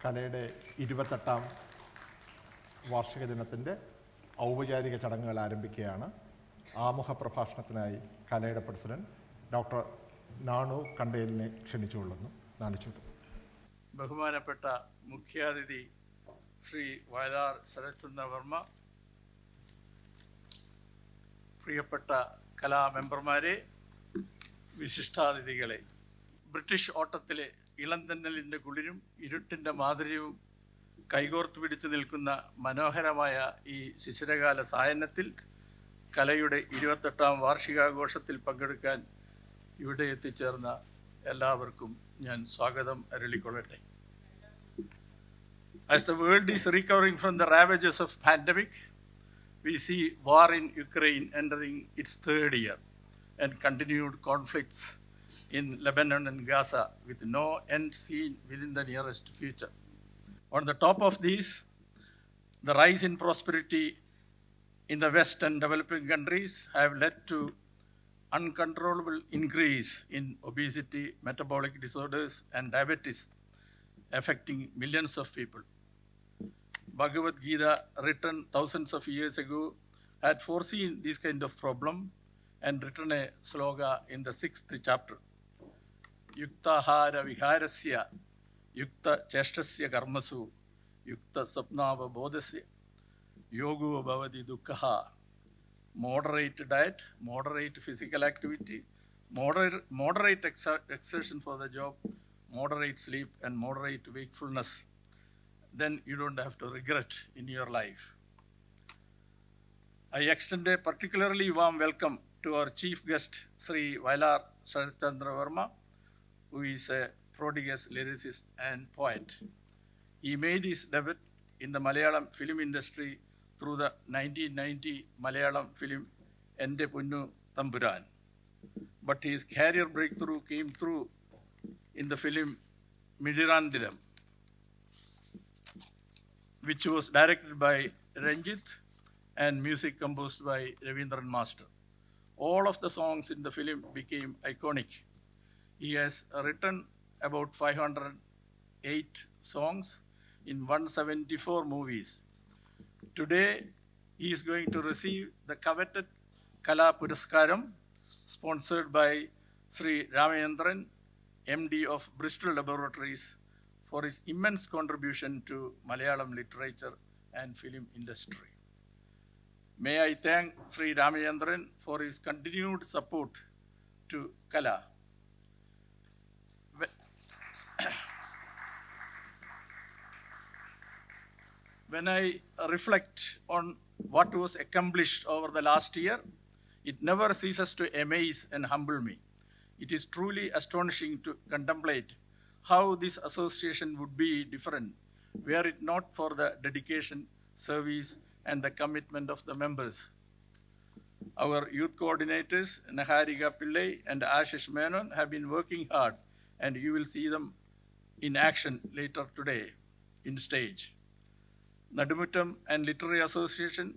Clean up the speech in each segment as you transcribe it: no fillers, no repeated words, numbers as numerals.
കലയുടെ 28ാം വാർഷിക ദിനത്തിൻ്റെ ഔപചാരിക ചടങ്ങുകൾ ആരംഭിക്കുകയാണ്. ആമുഖ പ്രഭാഷണത്തിനായി കലയുടെ പ്രസിഡന്റ് ഡോക്ടർ നാണു കണ്ടേലിനെ ക്ഷണിച്ചുകൊള്ളുന്നു. നാണിച്ചു. ബഹുമാനപ്പെട്ട മുഖ്യാതിഥി ശ്രീ വയലാർ ശരത്ചന്ദ്ര വർമ്മ, പ്രിയപ്പെട്ട കലാമെമ്പർമാരെ, വിശിഷ്ടാതിഥികളെ, ബ്രിട്ടീഷ് ഓട്ടത്തിലെ ഇളംതെന്നലിൻ്റെ കുളിരും ഇരുട്ടിൻ്റെ മാധുര്യവും കൈകോർത്ത് പിടിച്ചു നിൽക്കുന്ന മനോഹരമായ ഈ ശിശിരകാല സായന്നത്തിൽ കലയുടെ 28ാം വാർഷികാഘോഷത്തിൽ പങ്കെടുക്കാൻ ഇവിടെ എത്തിച്ചേർന്ന എല്ലാവർക്കും ഞാൻ സ്വാഗതം അരുളിക്കൊള്ളട്ടെ. As the world is recovering from the ravages of pandemic, we see war in Ukraine entering its 3rd year and continued conflicts in Lebanon and Gaza with no end seen within the nearest future. On the top of these, the rise in prosperity in the West and developing countries have led to uncontrollable increase in obesity, metabolic disorders, and diabetes, affecting millions of people. Bhagavad Gita, written thousands of years ago, had foreseen this kind of problem and written a sloga in the 6th chapter. Yuktahara viharasya, yukta cheshtasya karmasu, yukta sapnava bodhasya, yogo bhavati dukkha. Moderate diet, moderate physical activity, moderate exertion for the job, moderate sleep, and moderate wakefulness. Then you don't have to regret in your life. I extend a particularly warm welcome to our chief guest, Sri Vailar Sarachandra Verma, who is a prodigious lyricist and poet. He made his debut in the Malayalam film industry through the 1990 Malayalam film Ende Punnu Thampuran. But his career breakthrough came through in the film Midirandiram, which was directed by Ranjit and music composed by Ravindran Master. All of the songs in the film became iconic. He has written about 508 songs in 174 movies. Today, he is going to receive the coveted Kala Puraskaram, sponsored by Sri Ramayandran, MD of Bristol Laboratories, for his immense contribution to Malayalam literature and film industry. May I thank Sri Ramayandran for his continued support to Kala. When I reflect on what was accomplished over the last year, it never ceases to amaze and humble me. It is truly astonishing to contemplate how this association would be different were it not for the dedication, service, and the commitment of the members. Our youth coordinators, Naharika Pillai and Ashish Menon, have been working hard, and you will see them in action later today in stage. Nadumuttam and Literary Association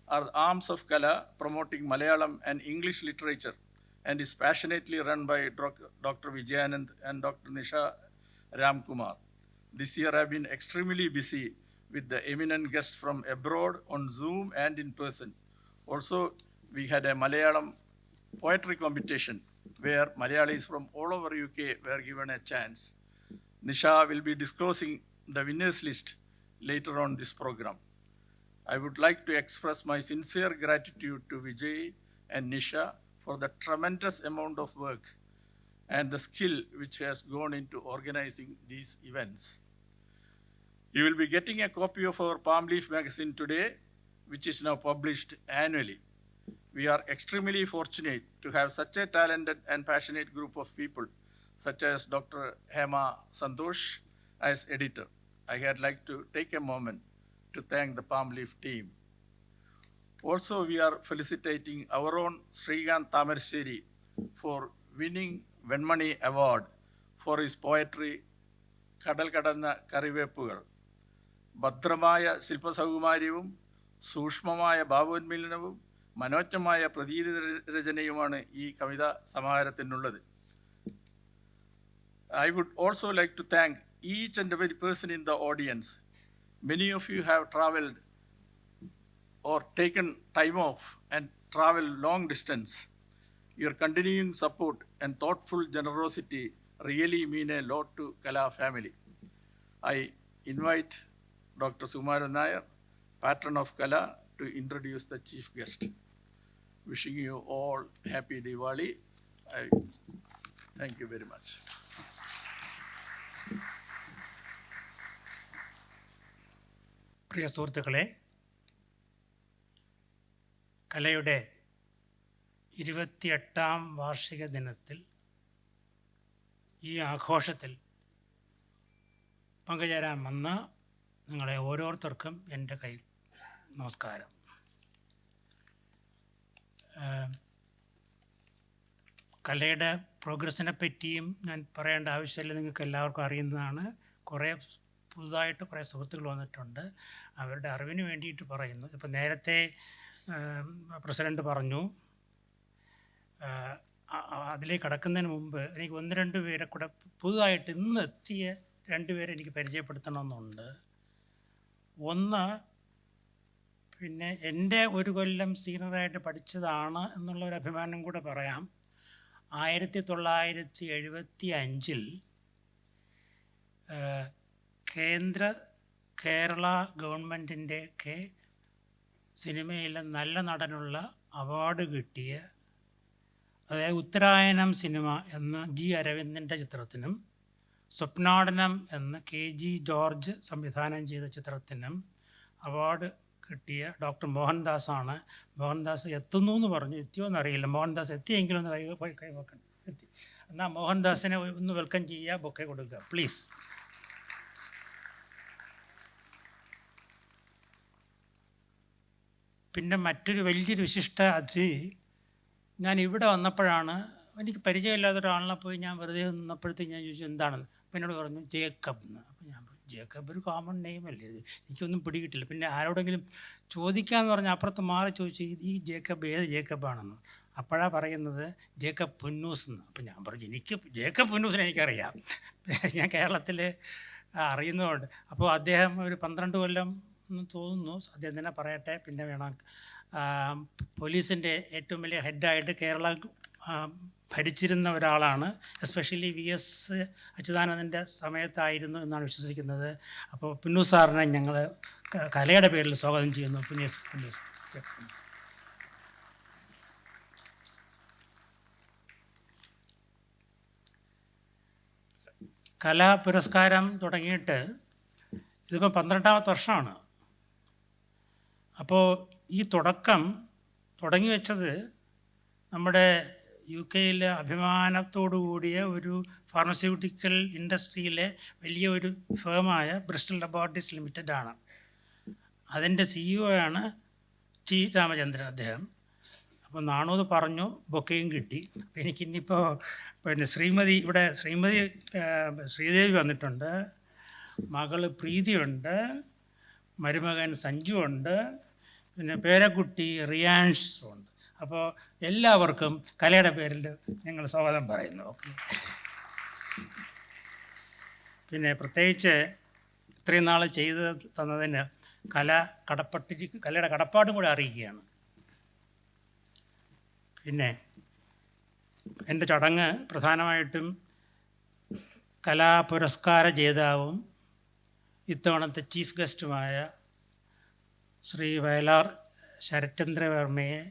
are the arms of Kala, promoting Malayalam and English literature, and is passionately run by Dr. Vijayanand and Dr. Nisha Ramkumar. This year I have been extremely busy with the eminent guests from abroad on Zoom and in person. Also, we had a Malayalam poetry competition where Malayalis from all over UK were given a chance. Nisha will be disclosing the winners list later on this program. I would like to express my sincere gratitude to Vijay and Nisha for the tremendous amount of work and the skill which has gone into organizing these events. You will be getting a copy of our Palm Leaf magazine today, which is now published annually. We are extremely fortunate to have such a talented and passionate group of people, such as Dr. Hema Santosh as editor. I had like to take a moment to thank the Palm Leaf team. Also, we are felicitating our own Srikanth Tamarsheri for winning Venmani Award for his poetry, Kadal Kadanna Karivepugal. ഭദ്രമായ ശില്പസൗകുമാര്യവും സൂക്ഷ്മമായ ഭാവോന്മീലനവും മനോജ്ഞമായ പ്രതീതി രചനയുമാണ് ഈ കവിതാ സമാഹാരത്തിനുള്ളത്. I would also like to thank each and every person in the audience. Many of you have traveled or taken time off and travel long distance. Your continuing support and thoughtful generosity really mean a lot to Kala family. I invite Dr. Sukumaran Nair, patron of Kala, to introduce the chief guest. Wishing you all happy Diwali. Thank you very much. പ്രിയ സുഹൃത്തുക്കളെ, കലയുടെ 28ാം വാർഷിക ദിനത്തിൽ ഈ ആഘോഷത്തിൽ പങ്കുചേരാൻ വന്ന നിങ്ങളെ ഓരോരുത്തർക്കും എൻ്റെ നമസ്കാരം. കലയുടെ പ്രോഗ്രസ്സിനെ പറ്റിയും ഞാൻ പറയേണ്ട ആവശ്യമില്ല, നിങ്ങൾക്ക് എല്ലാവർക്കും അറിയുന്നതാണ്. പുതുതായിട്ട് കുറേ സുഹൃത്തുക്കൾ വന്നിട്ടുണ്ട്, അവരുടെ അറിവിന് വേണ്ടിയിട്ട് പറയുന്നു. ഇപ്പം നേരത്തെ പ്രസിഡന്റ് പറഞ്ഞു, അതിലേക്ക് കടക്കുന്നതിന് മുമ്പ് എനിക്ക് 1-2 പേരെ കൂടെ പുതുതായിട്ട് ഇന്ന് എത്തിയ 2 പേരെ എനിക്ക് പരിചയപ്പെടുത്തണമെന്നുണ്ട്. ഒന്ന്, പിന്നെ എൻ്റെ ഒരു കൊല്ലം സീനിയറായിട്ട് പഠിച്ചതാണ് എന്നുള്ള ഒരു അഭിമാനം കൂടെ പറയാം. 1975 കേരള ഗവൺമെൻറ്റിൻ്റെ സിനിമയിലെ നല്ല നടനുള്ള അവാർഡ് കിട്ടിയ, അതായത് ഉത്തരായനം സിനിമ എന്ന ജി അരവിന്ദൻ്റെ ചിത്രത്തിനും സ്വപ്നാടനം എന്ന KG ജോർജ് സംവിധാനം ചെയ്ത ചിത്രത്തിനും അവാർഡ് കിട്ടിയ ഡോക്ടർ മോഹൻദാസാണ്. മോഹൻദാസ് എത്തുന്നു എന്ന് പറഞ്ഞു, എത്തിയോ എന്നറിയില്ല. മോഹൻദാസ് എത്തിയെങ്കിലും ഒന്ന് കൈവക്കണം. എത്തി. എന്നാൽ മോഹൻദാസിനെ ഒന്ന് വെൽക്കം ചെയ്യുക, ബൊക്കെ കൊടുക്കുക പ്ലീസ്. പിന്നെ മറ്റൊരു വലിയൊരു വിശിഷ്ട അതിഥി, ഞാൻ ഇവിടെ വന്നപ്പോഴാണ്, എനിക്ക് പരിചയമില്ലാത്ത ഒരാളിനെ പോയി ഞാൻ വെറുതെ നിന്നപ്പോഴത്തേക്ക് ഞാൻ ചോദിച്ചു എന്താണെന്ന്. അപ്പം എന്നോട് പറഞ്ഞു ജേക്കബ് എന്ന്. അപ്പം ഞാൻ പറഞ്ഞു ജേക്കബ് ഒരു കോമൺ നെയിം അല്ലേ, ഇത് എനിക്കൊന്നും പിടികിട്ടില്ല. പിന്നെ ആരോടെങ്കിലും ചോദിക്കാമെന്ന് പറഞ്ഞാൽ അപ്പുറത്ത് മാറി ചോദിച്ചു ഈ ജേക്കബ് ഏത് ജേക്കബാണെന്ന്. അപ്പോഴാണ് പറയുന്നത് ജേക്കബ് പുന്നൂസ് എന്ന്. അപ്പം ഞാൻ പറഞ്ഞു എനിക്ക് ജേക്കബ് പുന്നൂസിനെ എനിക്കറിയാം, ഞാൻ കേരളത്തിൽ അറിയുന്നതുകൊണ്ട്. അപ്പോൾ അദ്ദേഹം ഒരു 12 കൊല്ലം എന്ന് തോന്നുന്നു, അദ്ദേഹം തന്നെ പറയട്ടെ, പിന്നെ വേണം. പോലീസിൻ്റെ ഏറ്റവും വലിയ ഹെഡായിട്ട് കേരള ഭരിച്ചിരുന്ന ഒരാളാണ്, എസ്പെഷ്യലി VS അച്യുതാനന്ദൻ്റെ സമയത്തായിരുന്നു എന്നാണ് വിശ്വസിക്കുന്നത്. അപ്പോൾ പുന്നു സാറിനെ ഞങ്ങൾ കലയുടെ പേരിൽ സ്വാഗതം ചെയ്യുന്നു. പുന്നൂസ്. കലാ പുരസ്കാരം തുടങ്ങിയിട്ട് ഇതിപ്പോൾ 12ാമത്തെ വർഷമാണ്. അപ്പോൾ ഈ തുടങ്ങി വെച്ചത് നമ്മുടെ UK-യിലെ അഭിമാനത്തോടു കൂടിയ ഒരു ഫാർമസ്യൂട്ടിക്കൽ ഇൻഡസ്ട്രിയിലെ വലിയ ഒരു ഫേമായ ബ്രിസ്റ്റൽ ലബോറട്ടറീസ് ലിമിറ്റഡ് ആണ്. അതിൻ്റെ CEO ആണ് T. രാമചന്ദ്രൻ അദ്ദേഹം. അപ്പോൾ നാണൂത് പറഞ്ഞു, ബൊക്കയും കിട്ടി. അപ്പോൾ എനിക്കിന്നിപ്പോൾ പിന്നെ ശ്രീദേവി വന്നിട്ടുണ്ട്, മകള് പ്രീതിയുണ്ട്, മരുമകൻ സഞ്ജു ഉണ്ട്, പിന്നെ പേരക്കുട്ടി റിയാൻഷും ഉണ്ട്. അപ്പോൾ എല്ലാവർക്കും കലയുടെ പേരിൽ ഞങ്ങൾ സ്വാഗതം പറയുന്നു. ഓക്കെ. പിന്നെ പ്രത്യേകിച്ച് ഇത്രയും നാൾ ചെയ്ത് തന്നതിന് കലയുടെ കടപ്പാടും കൂടെ അറിയിക്കുകയാണ്. പിന്നെ എൻ്റെ ചടങ്ങ് പ്രധാനമായിട്ടും കലാപുരസ്കാര ജേതാവും ഇത്തവണത്തെ ചീഫ് ഗസ്റ്റുമായ ശ്രീ വയലാർ ശരത്ചന്ദ്രവർമ്മയെ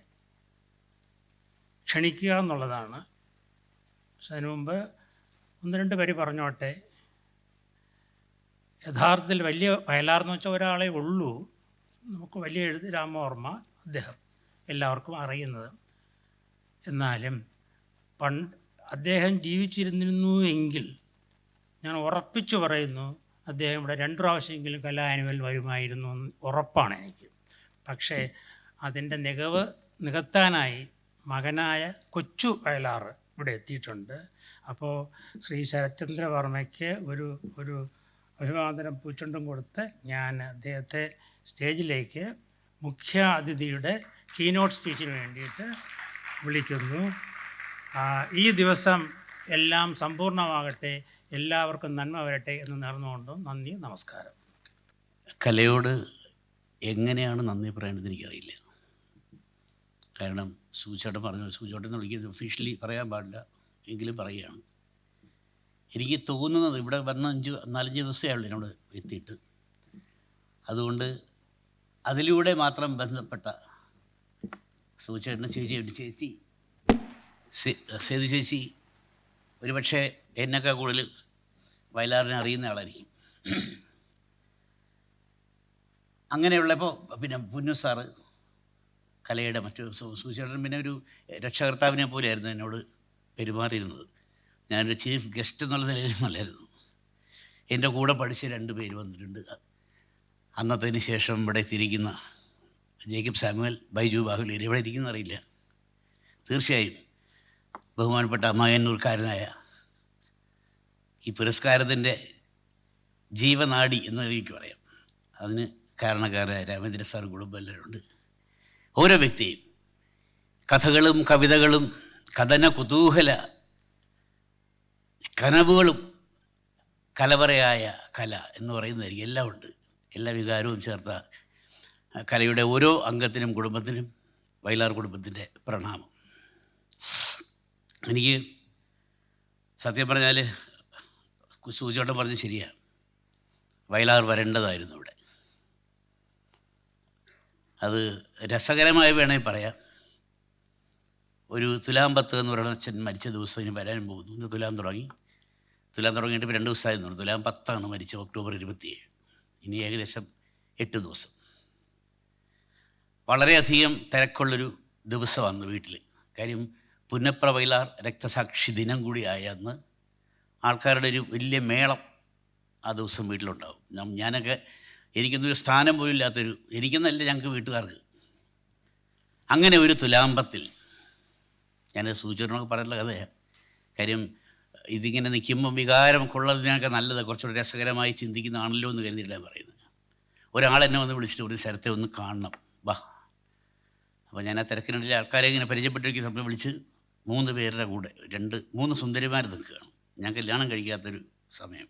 ക്ഷണിക്കുക എന്നുള്ളതാണ്. പക്ഷെ അതിനു മുമ്പ് 1-2 പേര് പറഞ്ഞോട്ടെ. യഥാർത്ഥത്തിൽ വലിയ വയലാർന്ന് വെച്ചാൽ ഒരാളെ ഉള്ളൂ, നമുക്ക് വലിയ രാമവർമ്മ, അദ്ദേഹം എല്ലാവർക്കും അറിയുന്നത്. എന്നാലും അദ്ദേഹം ജീവിച്ചിരുന്നു എങ്കിൽ ഞാൻ ഉറപ്പിച്ചു പറയുന്നു, അദ്ദേഹം ഇവിടെ 2 പ്രാവശ്യമെങ്കിലും കലാ ആനുവൽ വരുമായിരുന്നു എന്ന് ഉറപ്പാണ് എനിക്ക്. പക്ഷേ അതിൻ്റെ നികത്താനായി മകനായ കൊച്ചു വയലാർ ഇവിടെ എത്തിയിട്ടുണ്ട്. അപ്പോൾ ശ്രീ ശരത്ചന്ദ്രവർമ്മയ്ക്ക് ഒരു അഭിവാദനം പൂച്ചെണ്ടും കൊടുത്ത് ഞാൻ അദ്ദേഹത്തെ സ്റ്റേജിലേക്ക് മുഖ്യ അതിഥിയുടെ കീനോട്ട് സ്പീച്ചിന് വേണ്ടിയിട്ട് വിളിക്കുന്നു. ഈ ദിവസം എല്ലാം സമ്പൂർണ്ണമാകട്ടെ എല്ലാവർക്കും നന്മ വരട്ടെ എന്ന് നേർന്നുകൊണ്ട് നന്ദി, നമസ്കാരം. കലയോട് എങ്ങനെയാണ് നന്ദി പറയേണ്ടത് എനിക്കറിയില്ല. കാരണം സൂചേട്ടൻ പറഞ്ഞു, സൂചേട്ടൻ എന്ന് വിളിക്കുന്നത് ഒഫീഷ്യലി പറയാൻ പാടില്ല, എങ്കിലും പറയുകയാണ്. എനിക്ക് തോന്നുന്നത് ഇവിടെ വന്ന 4-5 ദിവസമേ ഉള്ളൂ എന്നോട് എത്തിയിട്ട്. അതുകൊണ്ട് അതിലൂടെ മാത്രം ബന്ധപ്പെട്ട സൂചേട്ടന് ചേച്ചി സേതു ചേച്ചി ഒരുപക്ഷെ എന്നൊക്കെ കൂടുതൽ വയലാറിനെ അറിയുന്ന ആളായിരിക്കും. അങ്ങനെയുള്ളപ്പോൾ പിന്നെ പുന്നു സാറ് കലയുടെ മറ്റു സൂചേട്ടൻ പിന്നെ ഒരു രക്ഷകർത്താവിനെ പോലെയായിരുന്നു എന്നോട് പെരുമാറിയിരുന്നത്. ഞാനൊരു ചീഫ് ഗസ്റ്റ് എന്നുള്ള നിലയിലൊന്നുമല്ലായിരുന്നു. എൻ്റെ കൂടെ പഠിച്ച 2 പേര് വന്നിട്ടുണ്ട്. അന്നത്തതിന് ശേഷം ഇവിടെ എത്തിയിരിക്കുന്ന ജേക്കബ് സാമുവൽ, ബൈജു ബാഹുലേരി ഇവിടെ ഇരിക്കുന്ന അറിയില്ല. തീർച്ചയായും ബഹുമാനപ്പെട്ട മകന്നൂർക്കാരനായ ഈ പുരസ്കാരത്തിൻ്റെ ജീവനാഡി എന്ന് എനിക്ക് പറയാം. അതിന് കാരണക്കാരായ രാമേന്ദ്ര സാർ കുടുംബം എല്ലാവരും ഉണ്ട്. ഓരോ വ്യക്തിയും കഥകളും കവിതകളും കഥന കുതൂഹല കനവുകളും കലവറയായ കല എന്ന് പറയുന്നതായിരിക്കും. എല്ലാം ഉണ്ട്, എല്ലാ വികാരവും ചേർത്ത കലയുടെ ഓരോ അംഗത്തിനും കുടുംബത്തിനും വയലാർ കുടുംബത്തിൻ്റെ പ്രണാമം. എനിക്ക് സത്യം പറഞ്ഞാൽ സൂചോട്ടം പറഞ്ഞ് ശരിയാണ്, വയലാർ വരേണ്ടതായിരുന്നു ഇവിടെ. അത് രസകരമായി വേണമെങ്കിൽ പറയാം. ഒരു തുലാം 10 എന്ന് പറയുന്ന അച്ഛൻ മരിച്ച ദിവസം ഇനി വരാൻ പോകുന്നു. ഇന്ന് തുലാം തുടങ്ങിയിട്ട് ഇപ്പോൾ 2 ദിവസമായിരുന്നു. തുലാം 10 മരിച്ച ഒക്ടോബർ 27. ഇനി ഏകദേശം 8 ദിവസം. വളരെയധികം തിരക്കുള്ളൊരു ദിവസമാണ് വീട്ടിൽ. കാര്യം പുന്നപ്ര വയലാർ രക്തസാക്ഷി ദിനം കൂടി ആയ അന്ന് ആൾക്കാരുടെ ഒരു വലിയ മേളം ആ ദിവസം വീട്ടിലുണ്ടാവും. ഞാനൊക്കെ എനിക്കൊന്നൊരു സ്ഥാനം പോലും ഇല്ലാത്തൊരു, എനിക്കെന്നല്ല ഞങ്ങൾക്ക് വീട്ടുകാർക്ക്. അങ്ങനെ ഒരു തുലാമ്പത്തിൽ ഞാൻ സൂചനകളൊക്കെ പറയുന്ന കഥയാണ്. കാര്യം ഇതിങ്ങനെ നിൽക്കുമ്പോൾ വികാരം കൊള്ളതിനൊക്കെ നല്ലത് കുറച്ചുകൂടി രസകരമായി ചിന്തിക്കുന്നതാണല്ലോ എന്ന് കരുതിയിട്ടാണ് പറയുന്നത്. ഒരാളെന്നെ വന്ന് വിളിച്ചിട്ട് ഒരു സ്ഥലത്തെ ഒന്ന് കാണണം, വാ. അപ്പോൾ ഞാൻ ആ തിരക്കിനിടയിൽ ആൾക്കാരെ ഇങ്ങനെ പരിചയപ്പെട്ടിരിക്കുന്ന സമയം വിളിച്ച് 3 പേരുടെ കൂടെ 3 സുന്ദരിമാർ നിൽക്കുകയാണ്. ഞാൻ കല്യാണം കഴിക്കാത്തൊരു സമയം.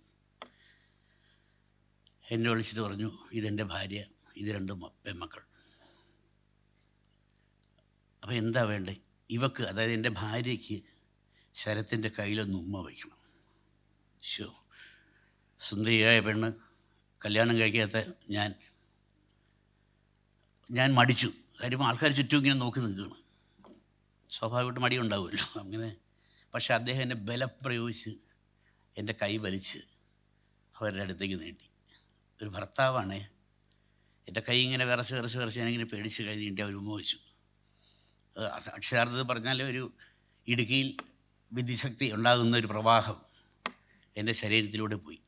എന്നെ വിളിച്ചിട്ട് പറഞ്ഞു, ഇതെൻ്റെ ഭാര്യ, ഇത് 2 പെൺമക്കൾ. അപ്പോൾ എന്താ വേണ്ടേ ഇവക്ക്, അതായത് എൻ്റെ ഭാര്യയ്ക്ക് ശരത്തിൻ്റെ കയ്യിലൊന്ന് ഉമ്മ വയ്ക്കണം. സുന്ദരിയായ പെണ്ണ്, കല്യാണം കഴിക്കാത്ത ഞാൻ മടിച്ചു. കാര്യം ആൾക്കാർ ചുറ്റും ഇങ്ങനെ നോക്കി നിൽക്കുകയാണ്. സ്വാഭാവികമായിട്ട് മടി ഉണ്ടാവുമല്ലോ അങ്ങനെ. പക്ഷെ അദ്ദേഹം എന്നെ ബലം പ്രയോഗിച്ച് എൻ്റെ കൈ വലിച്ച് അവരുടെ അടുത്തേക്ക് നീട്ടി. ഒരു ഭർത്താവാണേ. എൻ്റെ കൈ ഇങ്ങനെ വിറച്ച് ഞാനിങ്ങനെ പേടിച്ച് കൈ നീട്ടി അവർ ഉമ്മ വെച്ചു. അക്ഷരാർത്ഥത്തിൽ പറഞ്ഞാൽ ഒരു ഇടുക്കിയിൽ വിദ്യുശക്തി ഉണ്ടാകുന്ന ഒരു പ്രവാഹം എൻ്റെ ശരീരത്തിലൂടെ പോയി.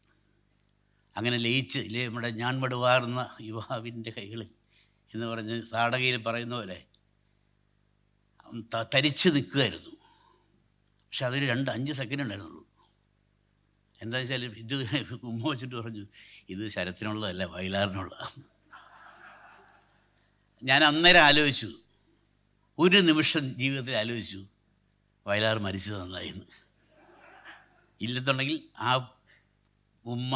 അങ്ങനെ ലയിച്ച് നമ്മുടെ ഞാൻ മടുവാറുന്ന യുവാവിൻ്റെ കൈകളിൽ എന്ന് പറഞ്ഞ് താടകയിൽ പറയുന്ന പോലെ തരിച്ച് നിൽക്കുകയായിരുന്നു. പക്ഷെ അതൊരു 5 സെക്കൻഡ് ഉണ്ടായിരുന്നുള്ളൂ. എന്താ വെച്ചാൽ ഇത് ഉമ്മ വെച്ചിട്ട് പറഞ്ഞു, ഇത് ശരത്തിനുള്ളതല്ല, വയലാറിനുള്ളതാണ്. ഞാൻ അന്നേരം ആലോചിച്ചു, ഒരു നിമിഷം ജീവിതത്തിൽ ആലോചിച്ചു, വയലാർ മരിച്ചത് നന്നായിരുന്നു. ഇല്ലെന്നുണ്ടെങ്കിൽ ആ ഉമ്മ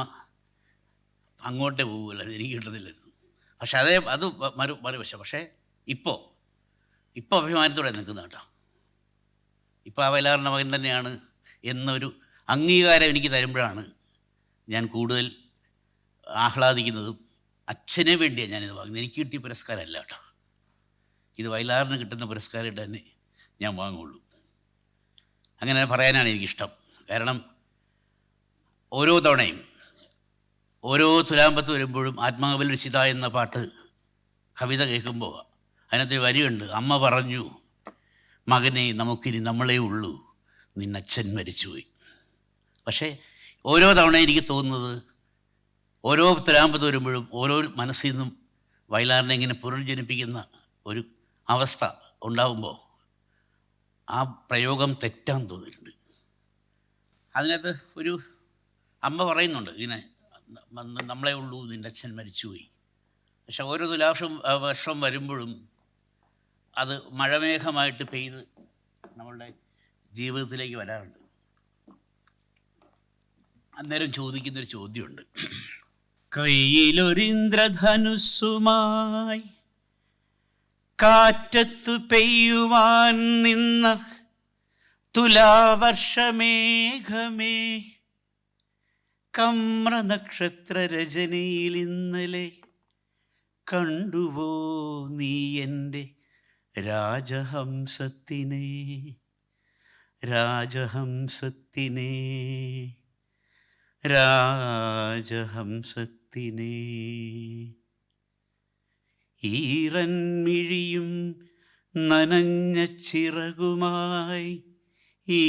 അങ്ങോട്ടേ പോകുമല്ലായിരുന്നു, എനിക്ക് കിട്ടുന്നില്ലായിരുന്നു. പക്ഷെ അത് മറുവശം. പക്ഷേ ഇപ്പോൾ അഭിമാനത്തോടെ നിൽക്കുന്ന കേട്ടോ. ഇപ്പോൾ ആ വയലാറിൻ്റെ മകൻ തന്നെയാണ് എന്നൊരു അംഗീകാരം എനിക്ക് തരുമ്പോഴാണ് ഞാൻ കൂടുതൽ ആഹ്ലാദിക്കുന്നതും. അച്ഛനെ വേണ്ടിയാണ് ഞാനിത് വാങ്ങുന്നത്. എനിക്ക് കിട്ടിയ പുരസ്കാരമല്ല കേട്ടോ, ഇത് വയലാറിന് കിട്ടുന്ന പുരസ്കാരമായിട്ട് തന്നെ ഞാൻ വാങ്ങുള്ളൂ. അങ്ങനെ പറയാനാണ് എനിക്കിഷ്ടം. കാരണം ഓരോ തവണയും ഓരോ തുലാമ്പത്ത് വരുമ്പോഴും ആത്മാവിൽ രചിത എന്ന പാട്ട് കവിത കേൾക്കുമ്പോൾ അതിനകത്ത് വരിയുണ്ട്, അമ്മ പറഞ്ഞു മകനെ നമുക്കിനി നമ്മളേ ഉള്ളൂ, നിന്നച്ഛൻ മരിച്ചുപോയി. പക്ഷേ ഓരോ തവണ എനിക്ക് തോന്നുന്നത്, ഓരോ തുലാമ്പത്ത് വരുമ്പോഴും ഓരോ മനസ്സിൽ നിന്നും വയലാറിനെ ഇങ്ങനെ പുനർജനിപ്പിക്കുന്ന ഒരു അവസ്ഥ ഉണ്ടാകുമ്പോൾ ആ പ്രയോഗം തെറ്റാൻ തോന്നിയിട്ടുണ്ട്. അതിനകത്ത് ഒരു അമ്മ പറയുന്നുണ്ട്, ഇങ്ങനെ നമ്മളെ ഉള്ളൂ, നിൻ്റെ അച്ഛൻ മരിച്ചുപോയി. പക്ഷെ ഓരോ വർഷം വരുമ്പോഴും അത് മഴമേഘമായിട്ട് പെയ്ത് നമ്മളുടെ ജീവിതത്തിലേക്ക് വരാറുണ്ട്. അന്നേരം ചോദിക്കുന്നൊരു ചോദ്യമുണ്ട്. കയ്യിലൊരിന്ദ്രധനുസ്സുമായി കാറ്റത്തു പെയ്യുവാൻ നിന്ന തുലാവർഷമേഘമേ, കമ്ര നക്ഷത്ര രചനയിൽ ഇന്നലെ കണ്ടുവോ നീ എൻ്റെ രാജഹംസത്തിനെ, രാജഹംസത്തിനെ, രാജഹംസത്തിനെ. ഈറൻമിഴിയും നനഞ്ഞ ചിറകുമായി ഈ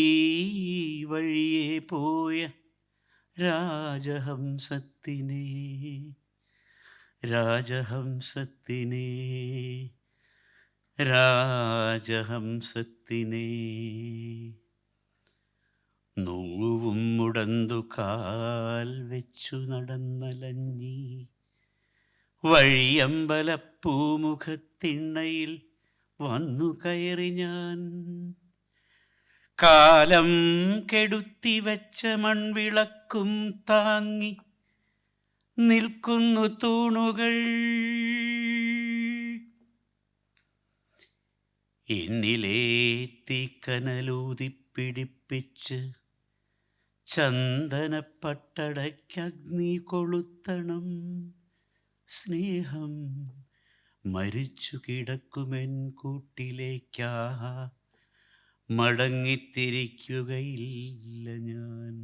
വഴിയെ പോയ രാജഹംസത്തിനെ, രാജഹംസത്തിനെ, രാജഹംസത്തിനെ. നോവും മുടന്തു കാൽ വെച്ചു നടന്നലഞ്ഞി വഴിയമ്പലപ്പൂമുഖത്തിണ്ണയിൽ വന്നു കയറി ഞാൻ. കാലം കെടുത്തി വെച്ച മൺവിളക്കും താങ്ങി നിൽക്കുന്നു തൂണുകൾ. എന്നിലേത്തി കനലൂതിപ്പിടിപ്പിച്ച് ചന്ദനപ്പട്ടടയ്ക്കഗ്നി കൊളുത്തണം. സ്നേഹം മരിച്ചു കിടക്കുമെൻ കൂട്ടിലേക്കാ മടങ്ങിത്തിരിക്കുകയില്ല ഞാൻ.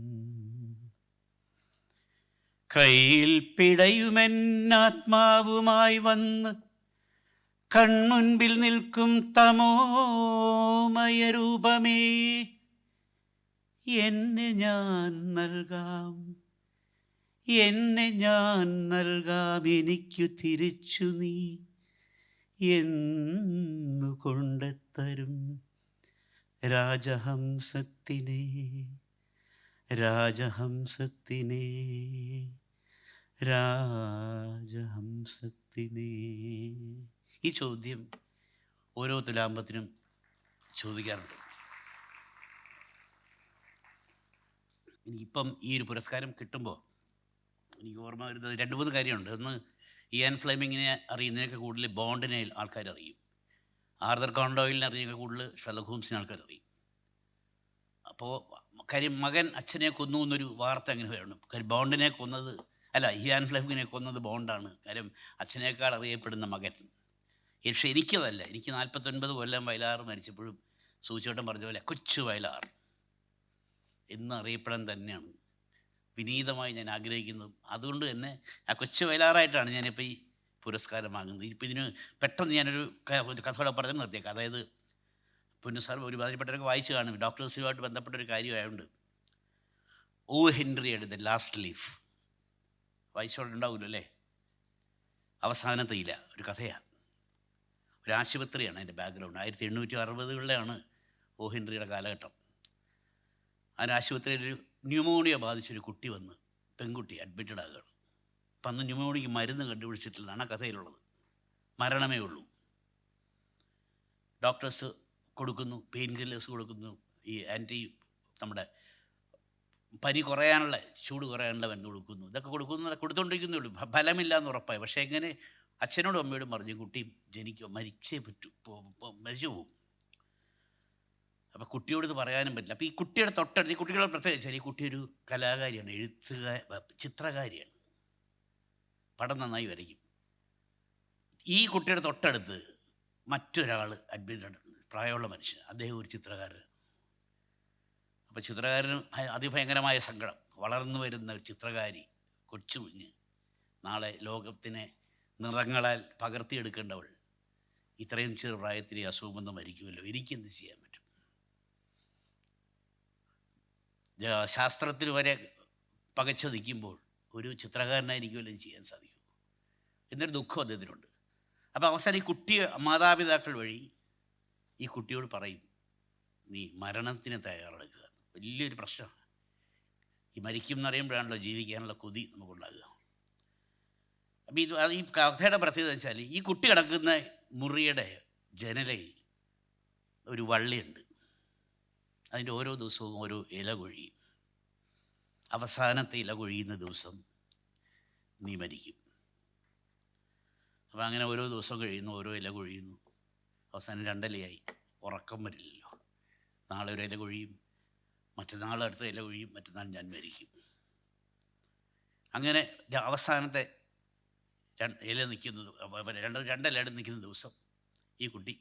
കയ്യിൽ പിടയുമെന്നാത്മാവുമായി വന്ന് കൺമുൻപിൽ നിൽക്കും തമോമയ രൂപമേ, എന്നെ ഞാൻ നൽകാം, എന്നെ ഞാൻ നൽകാം, എനിക്കു തിരിച്ചു നീ എന്നു കൊണ്ടെത്തരും രാജഹംസത്തിനെ, രാജഹംസത്തിനെ, രാജഹംസത്തിനെ. ഈ ചോദ്യം ഓരോ തുലാമ്പത്തിനും ചോദിക്കാറുണ്ട്. എനിക്കിപ്പം ഈ ഒരു പുരസ്കാരം കിട്ടുമ്പോൾ എനിക്ക് ഓർമ്മ വരുന്നത് 2-3 കാര്യമുണ്ട്. ഒന്ന്, ഇയാൻ ഫ്ലെമിങ്ങിനെ അറിയുന്നതിനൊക്കെ കൂടുതൽ ബോണ്ടിനെ ആൾക്കാർ അറിയും. ആർതർ കോണൻ ഡോയിലിനെ അറിയുന്നതിനൊക്കെ കൂടുതൽ ഷെർലക് ഹോംസിനെ ആൾക്കാർ അറിയും. അപ്പോൾ കാര്യം മകൻ അച്ഛനെ കൊന്നു എന്നൊരു വാർത്ത അങ്ങനെ വരണം. കാര്യം ബോണ്ടിനെ കൊന്നത്, അല്ല, ഇയാൻ ഫ്ലെമിങ്ങിനെ കൊന്നത് ബോണ്ടാണ്. കാര്യം അച്ഛനേക്കാൾ അറിയപ്പെടുന്ന മകൻ. പക്ഷേ എനിക്കതല്ല. എനിക്ക് 49 കൊല്ലം വയലാർ മരിച്ചപ്പോഴും സൂചിച്ചോട്ടം പറഞ്ഞ പോലെ കൊച്ചു വയലാർ എന്ന് അറിയപ്പെടാൻ തന്നെയാണ് വിനീതമായി ഞാൻ ആഗ്രഹിക്കുന്നതും. അതുകൊണ്ട് തന്നെ ആ കൊച്ചു വയലാറായിട്ടാണ് ഞാനിപ്പോൾ ഈ പുരസ്കാരം വാങ്ങുന്നത്. ഇപ്പോൾ ഇതിന് പെട്ടെന്ന് ഞാനൊരു കഥയോടെ പറഞ്ഞ് നിർത്തിയേക്കാം. അതായത് പുനഃസാർ ഒരു ബന്ധപ്പെട്ടവരൊക്കെ വായിച്ചു കാണും. ഡോക്ടേഴ്സുമായിട്ട് ബന്ധപ്പെട്ടൊരു കാര്യമായതുകൊണ്ട് ഓ ഹെൻറിയുടെ ദ ലാസ്റ്റ് ലീഫ് വായിച്ചോണ്ടുണ്ടാവില്ല അല്ലേ? അവസാനത്തെയില്ല ഒരു കഥയാണ്. ഒരു ആശുപത്രിയാണ് അതിൻ്റെ ബാക്ക്ഗ്രൗണ്ട്. 1860കളിലാണ് ഓ ഹെൻറിയുടെ കാലഘട്ടം. ആ ആശുപത്രിയിൽ ഒരു ന്യൂമോണിയ ബാധിച്ചൊരു കുട്ടി വന്ന്, പെൺകുട്ടി അഡ്മിറ്റഡ് ആകുകയാണ്. അപ്പം അന്ന് ന്യൂമോണിയക്ക് മരുന്ന് കണ്ടുപിടിച്ചിട്ടില്ലാണ് ആ കഥയിലുള്ളത്. മരണമേ ഉള്ളൂ. ഡോക്ടേഴ്സ് കൊടുക്കുന്നു, പെയിൻ കില്ലേഴ്സ് കൊടുക്കുന്നു, ഈ നമ്മുടെ പനി കുറയാനുള്ള, ചൂട് കുറയാനുള്ള മരുന്ന് കൊടുക്കുന്നു. ഇതൊക്കെ കൊടുത്തുകൊണ്ടിരിക്കുന്നേ ഉള്ളൂ. ഫലമില്ല എന്ന് ഉറപ്പായി. പക്ഷേ എങ്ങനെ അച്ഛനോടും അമ്മയോടും പറഞ്ഞു, കുട്ടി ജനിക്കുക, മരിച്ചേ പറ്റൂ, മരിച്ചു പോകും. അപ്പോൾ കുട്ടിയോട് ഇത് പറയാനും പറ്റില്ല. അപ്പോൾ ഈ കുട്ടിയുടെ തൊട്ടടുത്ത്, ഈ കുട്ടികളെ പ്രത്യേകിച്ചാൽ ഈ കുട്ടി ഒരു കലാകാരിയാണ്, ചിത്രകാരിയാണ്, പടം നന്നായി വരയ്ക്കും. ഈ കുട്ടിയുടെ തൊട്ടടുത്ത് മറ്റൊരാൾ അഡ്മിറ്റഡ്, പ്രായമുള്ള മനുഷ്യൻ, അദ്ദേഹം ഒരു ചിത്രകാരൻ. അപ്പോൾ ചിത്രകാരന് അതിഭയങ്കരമായ സങ്കടം. വളർന്നു വരുന്ന ചിത്രകാരി, കൊച്ചു കുഞ്ഞ്, നാളെ ലോകത്തിനെ നിറങ്ങളാൽ പകർത്തിയെടുക്കേണ്ടവൾ ഇത്രയും ചെറു പ്രായത്തിൽ അസുഖം വന്ന് മരിക്കുമല്ലോ, എനിക്കെന്ത് ചെയ്യാൻ പറ്റും? ശാസ്ത്രത്തിൽ വരെ പകച്ചു നിൽക്കുമ്പോൾ ഒരു ചിത്രകാരനായിരിക്കുമല്ലോ ചെയ്യാൻ സാധിക്കും എന്നൊരു ദുഃഖം അദ്ദേഹത്തിനുണ്ട്. അപ്പോൾ അവസാനം ഈ കുട്ടി മാതാപിതാക്കൾ വഴി ഈ കുട്ടിയോട് പറയും, നീ മരണത്തിന് തയ്യാറെടുക്കുക. വലിയൊരു പ്രശ്നമാണ്. ഈ മരിക്കും എന്നറിയുമ്പോഴാണല്ലോ ജീവിക്കാനുള്ള കൊതി നമുക്കുണ്ടാകുക. അപ്പം ഈ കഥയുടെ പ്രത്യേകത വെച്ചാൽ, ഈ കുട്ടി കിടക്കുന്ന മുറിയുടെ ജനലയിൽ ഒരു വള്ളിയുണ്ട്. അതിൻ്റെ ഓരോ ദിവസവും ഓരോ ഇല കൊഴിയും. അവസാനത്തെ ഇല കൊഴിയുന്ന ദിവസം നീ മരിക്കും. അപ്പോൾ അങ്ങനെ ഓരോ ദിവസം കഴിയുന്നു, ഓരോ ഇല കൊഴിയുന്നു. അവസാനം 2 ഇലയായി. ഉറക്കം വരില്ലല്ലോ. നാളെ ഒരു ഇല കൊഴിയും, മറ്റന്നാൾ അടുത്ത ഇല കൊഴിയും, മറ്റന്നാൾ ഞാൻ മരിക്കും. അങ്ങനെ അവസാനത്തെ ഇല നിൽക്കുന്നത്, 2 ഇലയുടെ നിൽക്കുന്ന ദിവസം ഈ കുട്ടി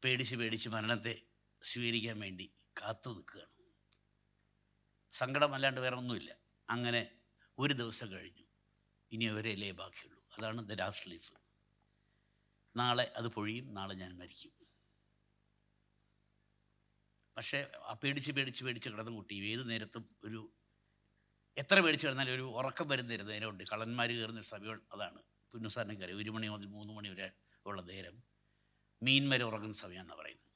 പേടിച്ച് മരണത്തെ സ്വീകരിക്കാൻ വേണ്ടി കാത്തു നിൽക്കുകയാണ്. സങ്കടമല്ലാണ്ട് വേറെ ഒന്നുമില്ല. അങ്ങനെ ഒരു ദിവസം കഴിഞ്ഞു. ഇനി ഒരു ഇലയെ ബാക്കിയുള്ളൂ. അതാണ് ദ ലാസ്റ്റ് ലീഫ്. നാളെ അത് പൊഴിയും, നാളെ ഞാൻ മരിക്കും. പക്ഷേ ആ പേടിച്ച് കിടന്ന കുട്ടി ഏത് നേരത്തും എത്ര പേടിച്ച് കിടന്നാലും ഒരു ഉറക്കം വരുന്ന നേരമുണ്ട്. കള്ളന്മാർ കയറുന്ന സമയം അതാണ്. പുന്നുസാറിനെ കയറി 1 മണി മുതൽ 3 മണി വരെ ഉള്ള നേരം മീൻ വരെ ഉറങ്ങുന്ന സമയമെന്നാണ് പറയുന്നത്.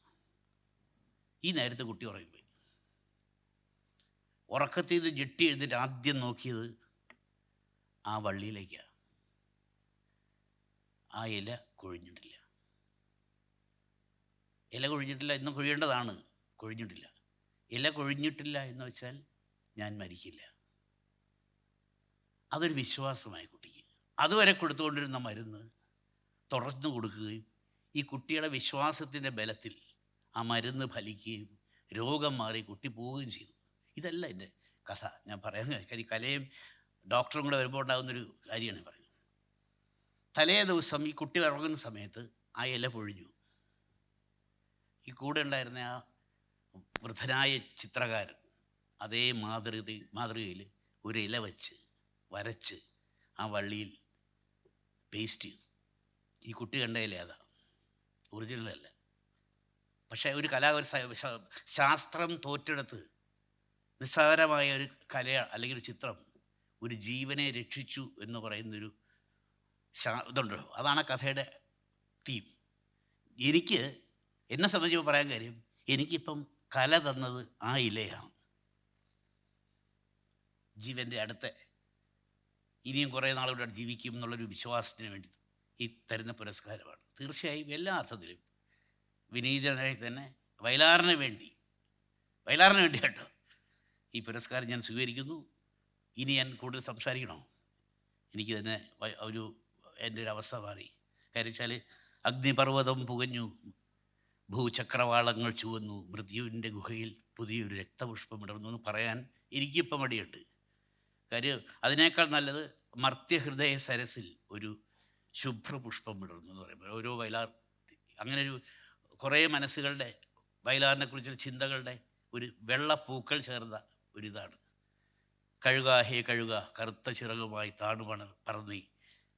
ഈ നേരത്തെ കുട്ടി ഉറങ്ങിപ്പോയി. ഉറക്കത്തിൽ നിന്ന് ഞെട്ടി എഴുന്നിട്ട് ആദ്യം നോക്കിയത് ആ വള്ളിയിലേക്കാണ്. ആ ഇല കൊഴിഞ്ഞിട്ടില്ല. ഇല കൊഴിഞ്ഞിട്ടില്ല, ഇന്നും കൊഴിയേണ്ടതാണ്, കൊഴിഞ്ഞിട്ടില്ല. ഇല കൊഴിഞ്ഞിട്ടില്ല എന്ന് വെച്ചാൽ ഞാൻ മരിക്കില്ല. അതൊരു വിശ്വാസമായി കുട്ടിക്ക്. അതുവരെ കൊടുത്തുകൊണ്ടിരുന്ന മരുന്ന് തുടർന്ന് കൊടുക്കുകയും ഈ കുട്ടിയുടെ വിശ്വാസത്തിൻ്റെ ബലത്തിൽ ആ മരുന്ന് ഫലിക്കുകയും രോഗം മാറി കുട്ടി പോവുകയും ചെയ്തു. ഇതല്ല എൻ്റെ കഥ. ഞാൻ പറയാൻ കാര്യം കലയും ഡോക്ടറും കൂടെ വരുമ്പോൾ ഉണ്ടാകുന്നൊരു കാര്യമാണ് പറയുന്നത്. തലേ ദിവസം ഈ കുട്ടി ഉറങ്ങുന്ന സമയത്ത് ആ ഇല പൊഴിഞ്ഞു. ഈ കൂടെ ഉണ്ടായിരുന്ന ആ വൃദ്ധനായ ചിത്രകാരൻ അതേ മാതൃകയിൽ ഒരു ഇല വെച്ച് വരച്ച് ആ വള്ളിയിൽ പേസ്റ്റ് ചെയ്തു. ഈ കുട്ടി കണ്ട ഇല അതാ, ഒറിജിനലല്ല. പക്ഷേ ഒരു ശാസ്ത്രം തോറ്റെടുത്ത് നിസ്സാരമായ ഒരു കല അല്ലെങ്കിൽ ഒരു ചിത്രം ഒരു ജീവനെ രക്ഷിച്ചു എന്ന് പറയുന്നൊരു ഇതുണ്ടോ. അതാണ് ആ കഥയുടെ തീം. എന്നെ സംബന്ധിച്ച് പറയാൻ കാര്യം, എനിക്കിപ്പം കല തന്നത് ആ ഇലയാണ്. ജീവൻ്റെ അടുത്ത ഇനിയും കുറേ നാളുകൂടെ ജീവിക്കും എന്നുള്ളൊരു വിശ്വാസത്തിന് വേണ്ടി ഈ തരുന്ന പുരസ്കാരമാണ്. തീർച്ചയായും എല്ലാ അർത്ഥത്തിലും വിനീതനായി തന്നെ വയലാറിന് വേണ്ടി കേട്ടോ ഈ പുരസ്കാരം ഞാൻ സ്വീകരിക്കുന്നു. ഇനി ഞാൻ കൂടുതൽ സംസാരിക്കണോ? എനിക്ക് തന്നെ എൻ്റെ ഒരു അവസ്ഥ മാറി. കാര്യം വെച്ചാൽ അഗ്നിപർവ്വതം പുകഞ്ഞു, ഭൂചക്രവാളങ്ങൾ ചുവന്നു, മൃത്യുവിൻ്റെ ഗുഹയിൽ പുതിയൊരു രക്തപുഷ്പം ഇടർന്നു എന്ന് പറയാൻ എനിക്കിപ്പം മടിയുണ്ട്. കാര്യം അതിനേക്കാൾ നല്ലത് മർത്യഹൃദയ സരസിൽ ഒരു ശുഭ്രപുഷ്പം വിടർന്നു എന്ന് പറയുമ്പോൾ ഓരോ വയലാർ അങ്ങനെ കുറേ മനസ്സുകളുടെ വയലാറിനെക്കുറിച്ചുള്ള ചിന്തകളുടെ ഒരു വെള്ളപ്പൂക്കൾ ചേർന്ന ഒരിതാണ്. കഴുക ഹേ കഴുക കറുത്ത ചിറകുമായി പറന്നീ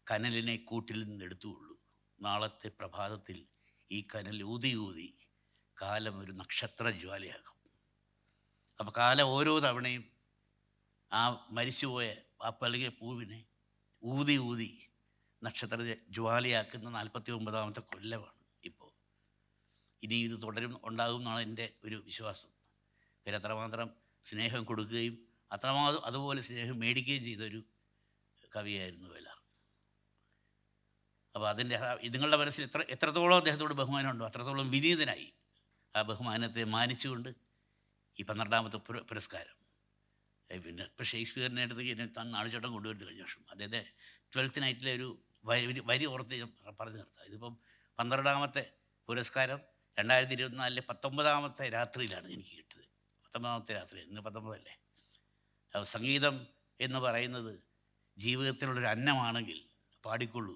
കനലിനെ കൂട്ടിൽ നിന്നെടുത്തുള്ളൂ. നാളത്തെ പ്രഭാതത്തിൽ ഈ കനൽ ഊതി കാലം ഒരു നക്ഷത്ര ജ്വാലയാകും. അപ്പോൾ കാലം ഓരോ തവണയും ആ മരിച്ചുപോയ ആ പലകിയ പൂവിനെ ഊതി നക്ഷത്ര ജ്വാലയാക്കുന്ന 49ാമത്തെ കൊല്ലമാണ് ഇപ്പോൾ. ഇനി ഇത് ഉണ്ടാകും എന്നാണ് എൻ്റെ ഒരു വിശ്വാസം. പിന്നെ അത്രമാത്രം സ്നേഹം കൊടുക്കുകയും അതുപോലെ സ്നേഹം മേടിക്കുകയും ചെയ്തൊരു കവിയായിരുന്നു വയലാർ. അപ്പോൾ നിങ്ങളുടെ മനസ്സിൽ എത്രത്തോളം അദ്ദേഹത്തോട് ബഹുമാനമുണ്ടോ അത്രത്തോളം വിനീതനായി ആ ബഹുമാനത്തെ മാനിച്ചുകൊണ്ട് ഈ 12ാമത്തെ പുരസ്കാരം. പിന്നെ ഇപ്പോൾ ഷേക്സ്പിയറിൻ്റെ അടുത്തേക്ക് എന്നെ നാണിച്ചോട്ടം കൊണ്ടുവരുന്നു കഴിഞ്ഞ വർഷം. അദ്ദേഹത്തെ 12th നൈറ്റിലെ ഒരു വരി ഓർത്ത് ഞാൻ പറഞ്ഞു നിർത്താം. ഇതിപ്പം 12ാമത്തെ പുരസ്കാരം 2024 19ാമത്തെ രാത്രിയിലാണ് എനിക്ക് കിട്ടിയത്. 19ാമത്തെ രാത്രി, ഇന്ന് 19 അല്ലേ. സംഗീതം എന്ന് പറയുന്നത് ജീവിതത്തിലുള്ളൊരു അന്നമാണെങ്കിൽ പാടിക്കൊള്ളൂ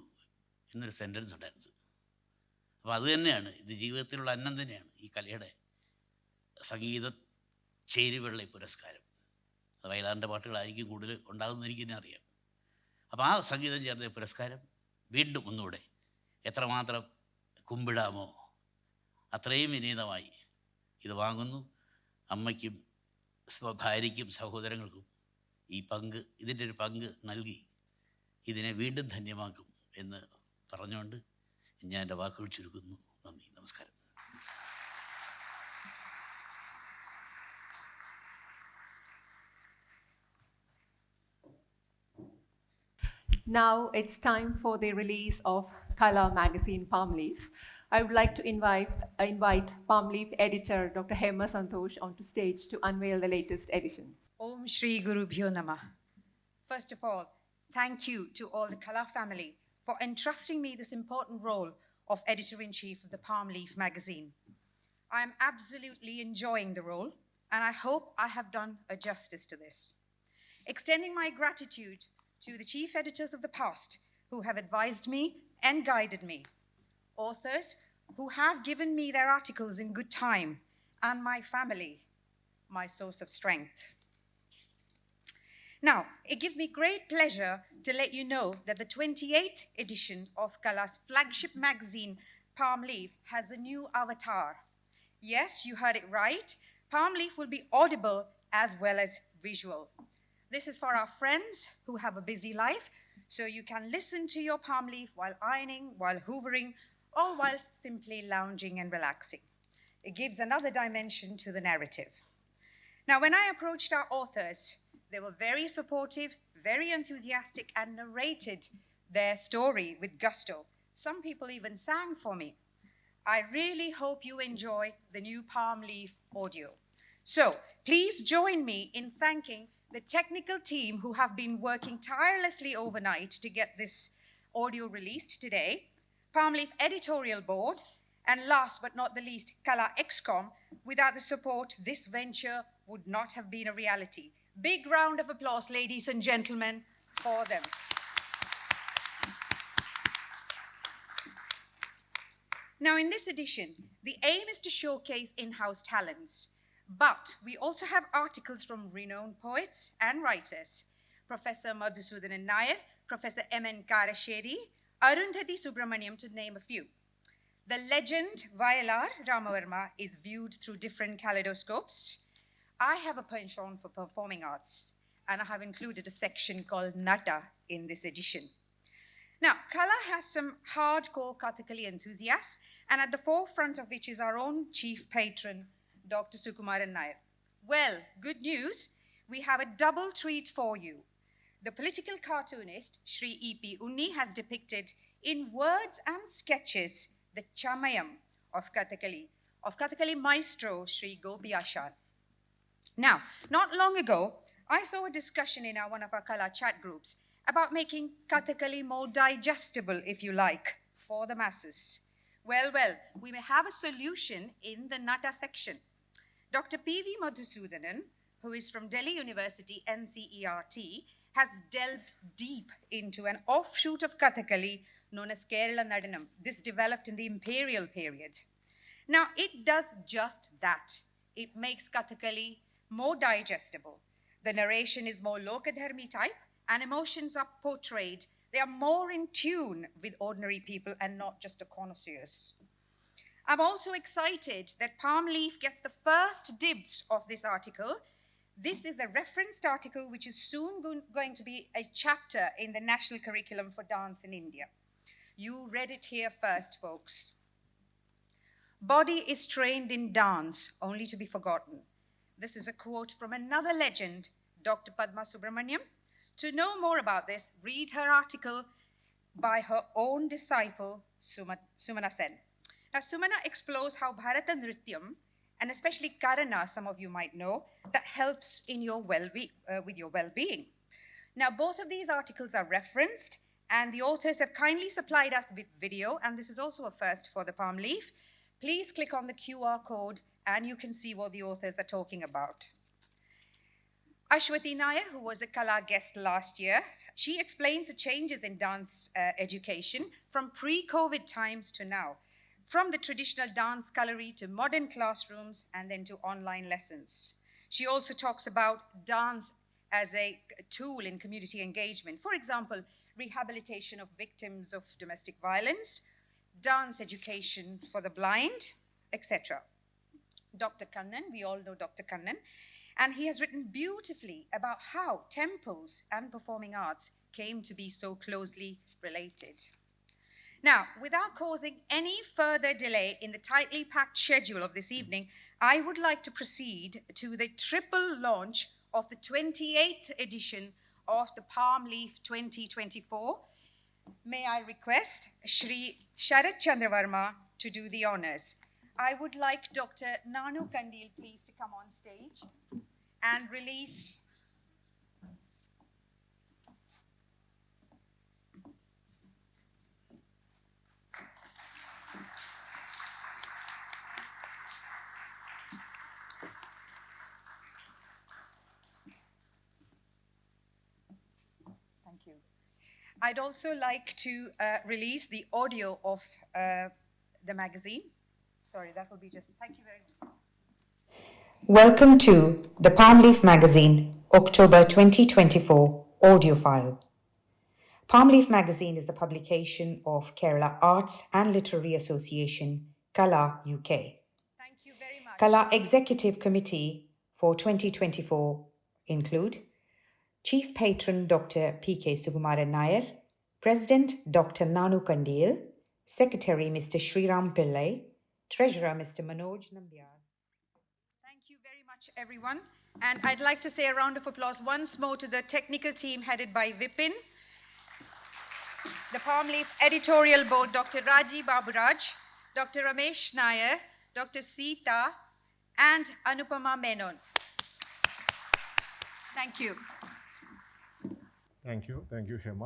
എന്നൊരു സെൻറ്റൻസ് ഉണ്ടായിരുന്നു. അപ്പോൾ അത് തന്നെയാണ്, ഇത് ജീവിതത്തിലുള്ള അന്നം തന്നെയാണ് ഈ കലയുടെ സംഗീത ചേരുവയുള്ള പുരസ്കാരം. അത് വയലാറിൻ്റെ പാട്ടുകളായിരിക്കും കൂടുതൽ ഉണ്ടാകുമെന്ന് എനിക്കെന്നെ അറിയാം. അപ്പോൾ ആ സംഗീതം ചേർന്ന പുരസ്കാരം വീണ്ടും ഒന്നുകൂടെ എത്രമാത്രം കുമ്പിടാമോ അത്രയും വിനീതമായി ഇത് വാങ്ങുന്നു. അമ്മയ്ക്കും ഭാര്യയ്ക്കും സഹോദരങ്ങൾക്കും ഇതിൻ്റെ ഒരു പങ്ക് നൽകി ഇതിനെ വീണ്ടും ധന്യമാക്കും എന്ന് പറഞ്ഞുകൊണ്ട് ഞാൻ എൻ്റെ വാക്കുകൾ ചുരുക്കുന്നു. നന്ദി, നമസ്കാരം. Now it's time for the release of Kala magazine Palm Leaf. I would like to invite Palm Leaf editor Dr. Hema Santosh onto stage to unveil the latest edition. Om Shri Guru Bhyo Namah. First of all, thank you to all the Kala family for entrusting me this important role of Editor-in-Chief of the Palm Leaf magazine. I am absolutely enjoying the role, and I hope I have done a justice to this. Extending my gratitude to the chief editors of the past who have advised me and guided me, authors who have given me their articles in good time, and my family, my source of strength. Now, it gives me great pleasure to let you know that the 28th edition of Kala's flagship magazine, Palm Leaf, has a new avatar. Yes, you heard it right. Palm Leaf will be audible as well as visual. This is for our friends who have a busy life, so you can listen to your palm leaf while ironing, while hoovering, or while simply lounging and relaxing. It gives another dimension to the narrative. Now, when I approached our authors, they were very supportive, very enthusiastic, and narrated their story with gusto. Some people even sang for me. I really hope you enjoy the new Palm Leaf audio. So please join me in thanking the technical team who have been working tirelessly overnight to get this audio released today, Palm Leaf editorial board, and last but not the least, Kala XCOM. Without the support, this venture would not have been a reality. Big round of applause, ladies and gentlemen, for them. Now, in this edition, the aim is to showcase in-house talents, but we also have articles from renowned poets and writers, Professor Madhusudanan Nair, Professor M.N. Karasheri, Arundhati Subramaniam, to name a few. The legend Vayalar Ramavarma is viewed through different kaleidoscopes. I have a penchant for performing arts, and I have included a section called Nata in this edition. Now, Kala has some hardcore Kathakali enthusiasts, and at the forefront of which is our own chief patron, Dr. Sukumaran Nair. Well, good news, we have a double treat for you. The political cartoonist, Sri E.P. Unni, has depicted in words and sketches the Chamayam of Kathakali maestro, Sri Gopi Ashan. Now, not long ago, I saw a discussion in one of our Kala chat groups about making Kathakali more digestible, if you like, for the masses. Well, we may have a solution in the Nata section. Dr. P.V. Madhusudanan, who is from Delhi University, NCERT, has delved deep into an offshoot of Kathakali known as Kerala Nadanam. This developed in the imperial period. Now, it does just that. It makes Kathakali more digestible. The narration is more Lokadharmi type, and emotions are portrayed. They are more in tune with ordinary people and not just the connoisseurs. I'm also excited that Palm Leaf gets the first dibs of this article. This is a referenced article which is soon going to be a chapter in the national curriculum for dance in India. You read it here first, folks. Body is trained in dance, only to be forgotten. This is a quote from another legend, Dr. Padma Subramaniam. To know more about this, read her article by her own disciple, Sumana Sen. Now, Sumana explores how Bharata Nrityam, and especially Karana, some of you might know, that helps in your with your well-being. Now, both of these articles are referenced, and the authors have kindly supplied us with video, and this is also a first for the Palm Leaf. Please click on the QR code, and you can see what the authors are talking about. Ashwati Nair, who was a Kala guest last year, she explains the changes in dance education from pre-COVID times to now, from the traditional dance gallery to modern classrooms and then to online lessons. She also talks about dance as a tool in community engagement. For example, rehabilitation of victims of domestic violence, dance education for the blind, etc. Dr. Kannan, we all know Dr. Kannan, and he has written beautifully about how temples and performing arts came to be so closely related. Now, without causing any further delay in the tightly packed schedule of this evening, I would like to proceed to the triple launch of the 28th edition of the Palm Leaf 2024. May I request Shri Sharat Chandravarma to do the honors. I would like Dr. Nanu Kandil, please, to come on stage and release I'd also like to release the audio of the magazine. Sorry, that will be just, thank you very much. Welcome to the Palm Leaf Magazine, October 2024 audio file. Palm Leaf Magazine is the publication of Kerala Arts and Literary Association, Kala UK. Thank you very much. Kala Executive Committee for 2024 include Chief Patron Dr. P.K. Sukumaran Nair, President Dr. Nanu Kandiyil, Secretary Mr. Sriram Pillai, Treasurer Mr. Manoj Nambiar. Thank you very much, everyone. And I'd like to say a round of applause once more to the technical team headed by Vipin, the Palm Leaf Editorial Board, Dr. Raji Baburaj, Dr. Ramesh Nair, Dr. Sita, and Anupama Menon. Thank you. Thank you Hema.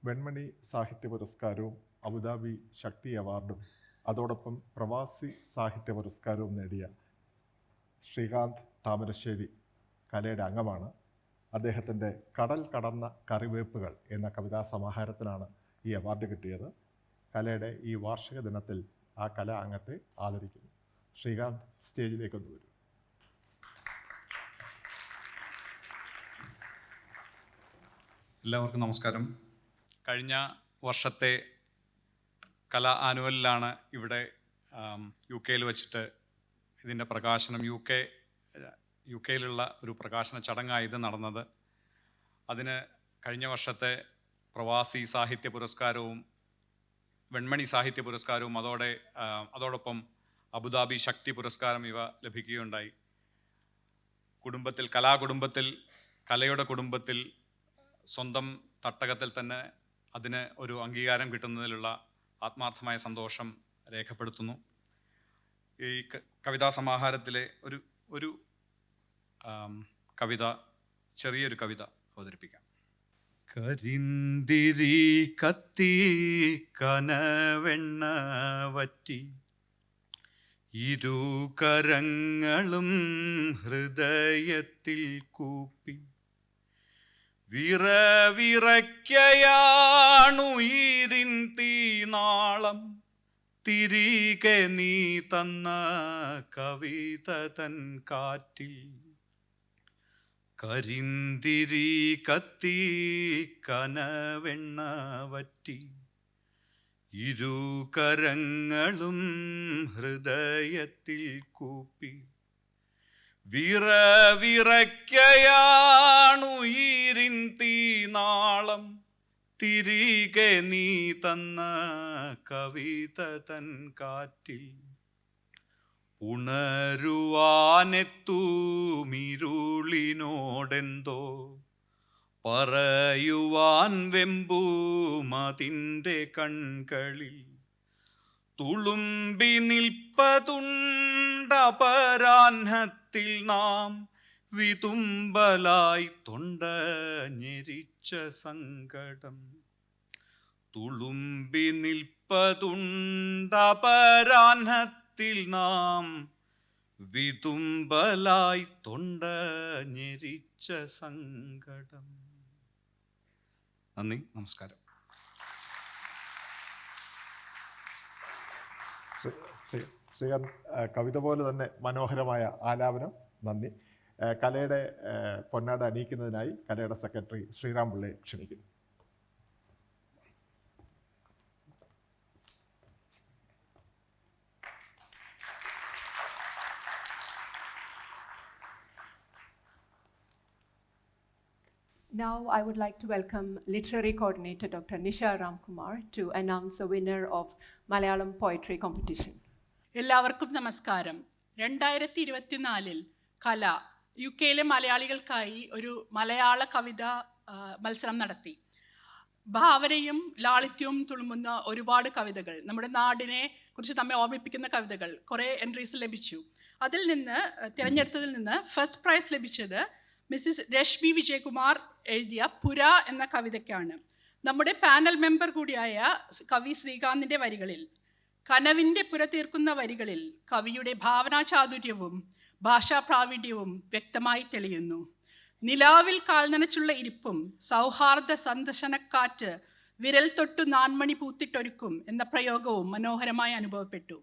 Venmony സാഹിത്യ പുരസ്കാരവും Abu Dhabi ശക്തി അവാർഡും അതോടൊപ്പം പ്രവാസി സാഹിത്യ പുരസ്കാരവും നേടിയ ശ്രീകാന്ത് താമരശ്ശേരി കലയുടെ അംഗമാണ്. അദ്ദേഹത്തിൻ്റെ കടൽ കടന്ന കറിവേപ്പുകൾ എന്ന കവിതാ സമാഹാരത്തിനാണ് ഈ അവാർഡ് കിട്ടിയത്. കലയുടെ ഈ വാർഷിക ദിനത്തിൽ ആ കലാ അംഗത്തെ ആദരിക്കുന്നു. ശ്രീകാന്ത് സ്റ്റേജിലേക്കൊന്ന് വരും. എല്ലാവർക്കും നമസ്കാരം. കഴിഞ്ഞ വർഷത്തെ കലാ ആനുവലിലാണ് ഇവിടെ യു കെയിൽ വെച്ചിട്ട് ഇതിൻ്റെ പ്രകാശനം യു കെയിലുള്ള ഒരു പ്രകാശന ചടങ്ങായത് നടന്നത്. അതിന് കഴിഞ്ഞ വർഷത്തെ പ്രവാസി സാഹിത്യ പുരസ്കാരവും വെൺമണി സാഹിത്യ പുരസ്കാരവും അതോടൊപ്പം അബുദാബി ശക്തി പുരസ്കാരം ഇവ ലഭിക്കുകയുണ്ടായി. കലാകുടുംബത്തിൽ കലയുടെ കുടുംബത്തിൽ സ്വന്തം തട്ടകത്തിൽ തന്നെ അതിന് ഒരു അംഗീകാരം കിട്ടുന്നതിലുള്ള ആത്മാർത്ഥമായ സന്തോഷം രേഖപ്പെടുത്തുന്നു. ഈ കവിതാ സമാഹാരത്തിലെ ഒരു കവിത, ചെറിയൊരു കവിത അവതരിപ്പിക്കാം. കരിന്തിരി കത്തി കനവെണ്ണ വറ്റി ഇരു കരങ്ങളും ഹൃദയത്തിൽ കൂപ്പി വിറവിറയ്ക്കയാണുയിരിൻ തീനാളം തിരികെ നീ തന്ന കവിത തൻ കാറ്റിൽ കരിന്തിരി കത്തി കനവെണ്ണ വറ്റി ഇരു കരങ്ങളും ഹൃദയത്തിൽ കൂപ്പി വിറവിറയ്ക്കയാണുയിരിൻ തീനാളം തിരികെ നീ തന്ന കവിത തൻ കാറ്റിൽ ഉണരുവാനെത്തൂമിരുളിനോടെന്തോ പറയുവാൻ വെമ്പൂമതിൻ്റെ കൺകളിൽ തുളുമ്പി നിൽപ്പതുണ്ടപരാഹ്നത്തിൽ നാം വിതുമ്പലായി തൊണ്ട ഞെരിച്ച സങ്കടം. തുളുമ്പി നിൽപ്പതുണ്ടപരാഹ്നത്തിൽ നാം വിതുമ്പലായി തൊണ്ട ഞെരിച്ച സങ്കടം. നന്ദി, നമസ്കാരം. ശ്രീകാന്ത്, കവിത പോലെ തന്നെ മനോഹരമായ ആലാപനം. നന്ദി. കലയുടെ പൊന്നാട അണിയിക്കുന്നതിനായി കലയുടെ സെക്രട്ടറി ശ്രീറാം പിള്ളയെ ക്ഷണിക്കുന്നു. Now, I would like to welcome Literary Coordinator Dr. Nisha Ramkumar to announce the winner of Malayalam Poetry Competition. എല്ലാവർക്കും നമസ്കാരം. 2024 കല യു കെയിലെ മലയാളികൾക്കായി ഒരു മലയാള കവിത മത്സരം നടത്തി. ഭാവനയും ലാളിത്യവും തുളുമ്പുന്ന ഒരുപാട് കവിതകൾ, നമ്മുടെ നാടിനെ കുറിച്ച് നമ്മെ ഓർമ്മിപ്പിക്കുന്ന കവിതകൾ കുറേ എൻട്രീസ് ലഭിച്ചു. അതിൽ നിന്ന് തിരഞ്ഞെടുത്തതിൽ നിന്ന് ഫസ്റ്റ് പ്രൈസ് ലഭിച്ചത് മിസ്സിസ് രശ്മി വിജയകുമാർ എഴുതിയ പുര എന്ന കവിതയ്ക്കാണ്. നമ്മുടെ പാനൽ മെമ്പർ കൂടിയായ കവി ശ്രീകാന്തിൻ്റെ വരികളിൽ, കനവിൻ്റെ പുര തീർക്കുന്ന വരികളിൽ കവിയുടെ ഭാവനാചാതുര്യവും ഭാഷാപ്രാവീണ്യവും വ്യക്തമായി തെളിയുന്നു. നിലാവിൽ കാൽനനച്ചുള്ള ഇരിപ്പും സൗഹാർദ്ദ സന്ദർശനക്കാറ്റ് വിരൽ തൊട്ടു നാൺമണി പൂത്തിട്ടൊരുക്കും എന്ന പ്രയോഗവും മനോഹരമായി അനുഭവപ്പെട്ടു.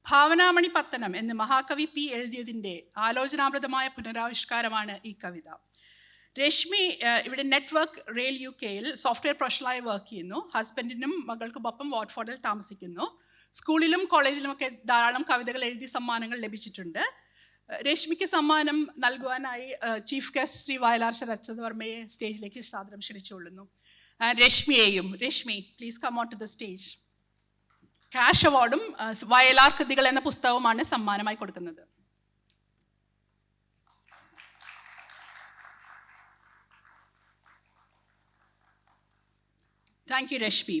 ഭാവനാമണി പത്തനം എന്ന് മഹാകവി പി എഴുതിയതിൻ്റെ ആലോചനാമൃതമായ പുനരാവിഷ്കാരമാണ് ഈ കവിത. രശ്മി ഇവിടെ നെറ്റ്വർക്ക് റെയിൽ UK-യിൽ സോഫ്റ്റ്വെയർ പ്രൊഫഷണലായി വർക്ക് ചെയ്യുന്നു. ഹസ്ബൻഡിനും മകൾക്കുമൊപ്പം വാട്ട്ഫോർഡിൽ താമസിക്കുന്നു. സ്കൂളിലും കോളേജിലുമൊക്കെ ധാരാളം കവിതകൾ എഴുതി സമ്മാനങ്ങൾ ലഭിച്ചിട്ടുണ്ട്. രശ്മിക്ക് സമ്മാനം നൽകുവാനായി ചീഫ് ഗസ്റ്റ് ശ്രീ വയലാർ ശരത്ചന്ദ്രവർമ്മയെ സ്റ്റേജിലേക്ക് സാദരം ക്ഷണിച്ചുകൊള്ളുന്നു. Rashmi please come on to the stage. Cash അവാർഡും വയലാർ കൃതികൾ എന്ന പുസ്തകവുമാണ് സമ്മാനമായി കൊടുക്കുന്നത്. Thank you Rashmi.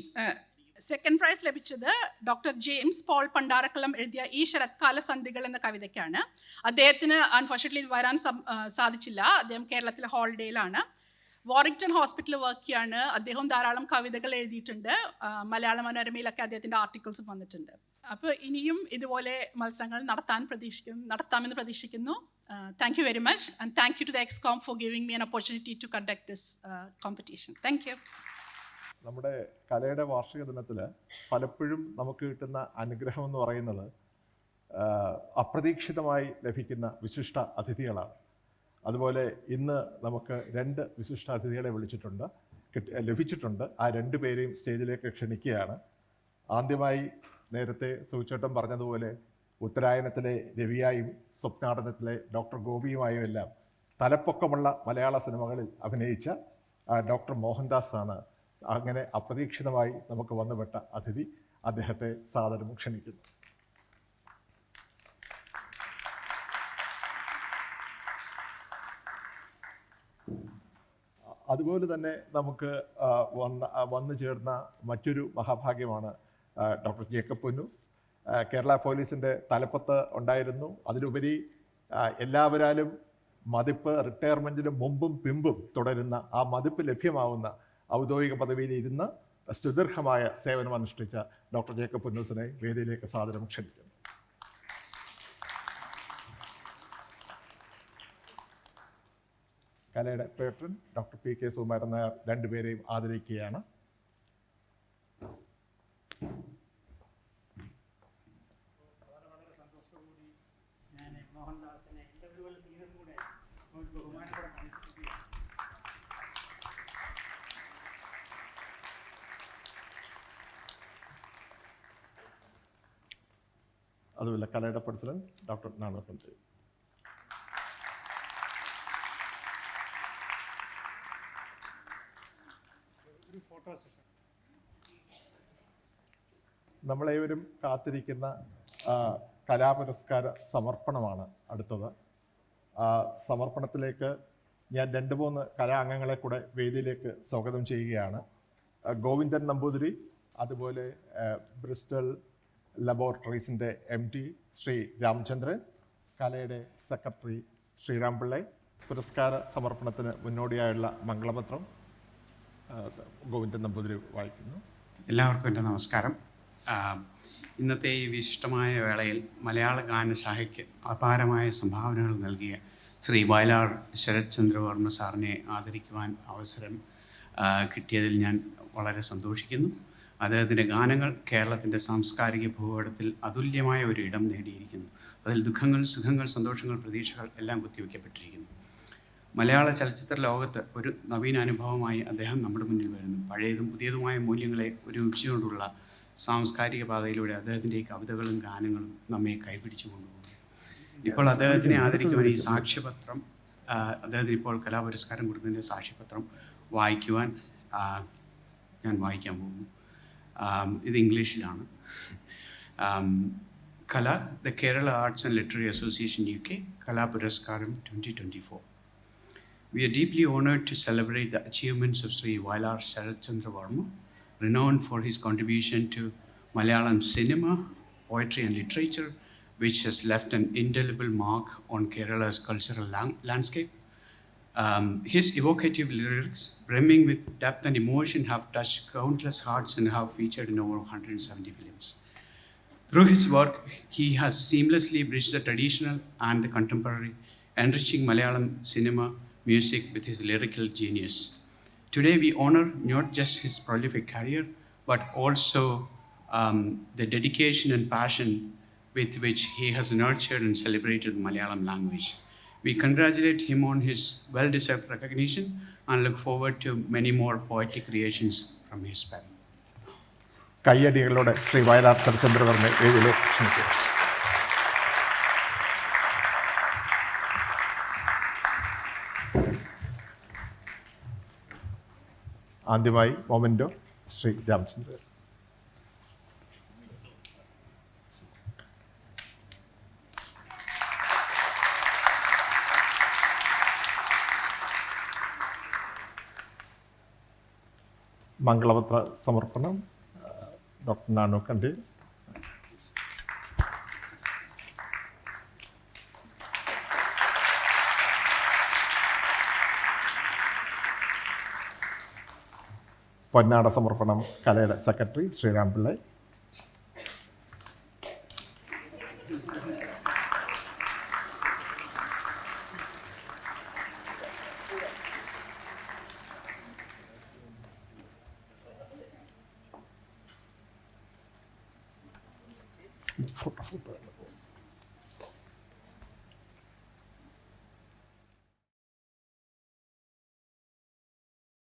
Second prize ലഭിച്ചത് ഡോക്ടർ ജെയിംസ് പോൾ പണ്ടാരക്കളം എഴുതിയ ഈ ശരത്കാല സന്ധികൾ എന്ന കവിതയ്ക്കാണ്. അദ്ദേഹത്തിന് അൺഫോർച്യുനേറ്റ്ലി വരാൻ സാധിച്ചില്ല. അദ്ദേഹം കേരളത്തിലെ ഹോളിഡേയിലാണ്. വാറിങ്ടൺ ഹോസ്പിറ്റലിൽ വർക്ക് ചെയ്യാണ്. അദ്ദേഹം ധാരാളം കവിതകൾ എഴുതിയിട്ടുണ്ട്. മലയാള മനോരമയിലൊക്കെ അദ്ദേഹത്തിൻ്റെ ആർട്ടിക്കിൾസും വന്നിട്ടുണ്ട്. അപ്പോൾ ഇനിയും ഇതുപോലെ മത്സരങ്ങൾ നടത്താമെന്ന് പ്രതീക്ഷിക്കുന്നു. Thank you very much, and thank you to the EXCOM for giving me an opportunity to conduct this competition. Thank you. നമ്മുടെ കലയുടെ വാർഷിക ദിനത്തിൽ പലപ്പോഴും നമുക്ക് കിട്ടുന്ന അനുഗ്രഹം എന്ന് പറയുന്നത് അപ്രതീക്ഷിതമായി ലഭിക്കുന്ന വിശിഷ്ട അതിഥികളാണ്. അതുപോലെ ഇന്ന് നമുക്ക് 2 വിശിഷ്ട അതിഥികളെ ലഭിച്ചിട്ടുണ്ട്. ആ 2 പേരെയും സ്റ്റേജിലേക്ക് ക്ഷണിക്കുകയാണ്. ആദ്യമായി നേരത്തെ സൂചേട്ടൻ പറഞ്ഞതുപോലെ ഉത്തരായനത്തിലെ രവിയായും സ്വപ്നാടനത്തിലെ ഡോക്ടർ ഗോപിയുമായും എല്ലാം തലപ്പൊക്കമുള്ള മലയാള സിനിമകളിൽ അഭിനയിച്ച ഡോക്ടർ മോഹൻദാസ് ആണ് അങ്ങനെ അപ്രതീക്ഷിതമായി നമുക്ക് വന്നുപെട്ട അതിഥി. അദ്ദേഹത്തെ സാദരം ക്ഷണിക്കുന്നു. അതുപോലെ തന്നെ നമുക്ക് വന്നു ചേർന്ന മറ്റൊരു മഹാഭാഗ്യമാണ് ഡോക്ടർ ജേക്കബ് പുന്നൂസ്. കേരള പോലീസിൻ്റെ തലപ്പത്ത് ഉണ്ടായിരുന്നു. അതിലുപരി എല്ലാവരാലും മതിപ്പ് റിട്ടയർമെൻറ്റിന് മുമ്പും പിമ്പും തുടരുന്ന ആ മതിപ്പ് ലഭ്യമാവുന്ന ഔദ്യോഗിക പദവിയിൽ ഇരുന്ന് സുദീർഘമായ സേവനം അനുഷ്ഠിച്ച ഡോക്ടർ ജേക്കബ് പുന്നൂസിനെ വേദിയിലേക്ക് സാദരം ക്ഷണിക്കുന്നു. കലയുടെ patron doctor PK Sukumaran Nair 2 പേരെയും ആദരിക്കുകയാണ്. അതുപോലെ കലയുടെ പ്രസിഡന്റ് ഡോക്ടർ നാണപ്പൻചേരി. നമ്മളേവരും കാത്തിരിക്കുന്ന കലാപുരസ്കാര സമർപ്പണമാണ് അടുത്തത്. സമർപ്പണത്തിലേക്ക് ഞാൻ 2-3 കലാംഗങ്ങളെ കൂടെ വേദിയിലേക്ക് സ്വാഗതം ചെയ്യുകയാണ്. ഗോവിന്ദൻ നമ്പൂതിരി, അതുപോലെ ബ്രിസ്റ്റൽ ലബോറട്ടറീസിൻ്റെ MD ശ്രീ രാമചന്ദ്രൻ, കലയുടെ സെക്രട്ടറി ശ്രീറാം പിള്ളൈ. പുരസ്കാര സമർപ്പണത്തിന് മുന്നോടിയായുള്ള മംഗളപത്രം ഗോവിന്ദൻ നമ്പൂതിരി വായിക്കുന്നു. എല്ലാവർക്കും എൻ്റെ നമസ്കാരം. ഇന്നത്തെ ഈ വിശിഷ്ടമായ വേളയിൽ മലയാള ഗാന സാഹിത്യ അപാരമായ സംഭാവനകൾ നൽകിയ ശ്രീ വയലാർ ശരത്ചന്ദ്രവർമ്മ സാറിനെ ആദരിക്കുവാൻ അവസരം കിട്ടിയതിൽ ഞാൻ വളരെ സന്തോഷിക്കുന്നു. അദ്ദേഹത്തിൻ്റെ ഗാനങ്ങൾ കേരളത്തിൻ്റെ സാംസ്കാരിക ഭൂപടത്തിൽ അതുല്യമായ ഒരു ഇടം നേടിയിരിക്കുന്നു. അതിൽ ദുഃഖങ്ങൾ, സുഖങ്ങൾ, സന്തോഷങ്ങൾ, പ്രതീക്ഷകൾ എല്ലാം കുത്തിവയ്ക്കപ്പെട്ടിരിക്കുന്നു. മലയാള ചലച്ചിത്ര ലോകത്ത് ഒരു നവീനാനുഭവമായി അദ്ദേഹം നമ്മുടെ മുന്നിൽ വരുന്നു. പഴയതും പുതിയതുമായ മൂല്യങ്ങളെ ഒരുമിച്ചുകൊണ്ടുള്ള സാംസ്കാരിക പാതയിലൂടെ അദ്ദേഹത്തിൻ്റെ ഈ കവിതകളും ഗാനങ്ങളും നമ്മെ കൈപിടിച്ചു കൊണ്ടുപോകും. ഇപ്പോൾ അദ്ദേഹത്തിനെ ആദരിക്കുവാൻ ഈ സാക്ഷ്യപത്രം, അദ്ദേഹത്തിന് ഇപ്പോൾ കലാപുരസ്കാരം കൊടുത്തതിൻ്റെ സാക്ഷ്യപത്രം വായിക്കുവാൻ ഞാൻ വായിക്കാൻ പോകുന്നു. ഇത് ഇംഗ്ലീഷിലാണ്. കല, the Kerala arts and literary association UK, കലാപുരസ്കാരം 2024. We are deeply honored to celebrate the achievements of Sri Vailar Sharatchandra Varma, renowned for his contribution to Malayalam cinema, poetry and literature, which has left an indelible mark on Kerala's cultural landscape. His evocative lyrics, brimming with depth and emotion, have touched countless hearts and have featured in over 170 films. Through his work, he has seamlessly bridged the traditional and the contemporary, enriching Malayalam cinema music with his lyrical genius. Today, we honor not just his prolific career, but also the dedication and passion with which he has nurtured and celebrated the Malayalam language. We congratulate him on his well-deserved recognition and look forward to many more poetic creations from his pen. കയ്യടികളോടെ ശ്രീ വയലാർ ശരത്ചന്ദ്രവർമ്മയെ വേദിയിലേക്ക് ക്ഷണിക്കുന്നു. ആദ്യമായി memento Shri Ramachandran. മംഗളപത്ര സമർപ്പണം doctor Nanu കണ്ടീൽ. പൊന്നാട സമർപ്പണം കലയുടെ secretary Shriram Pillai. Photo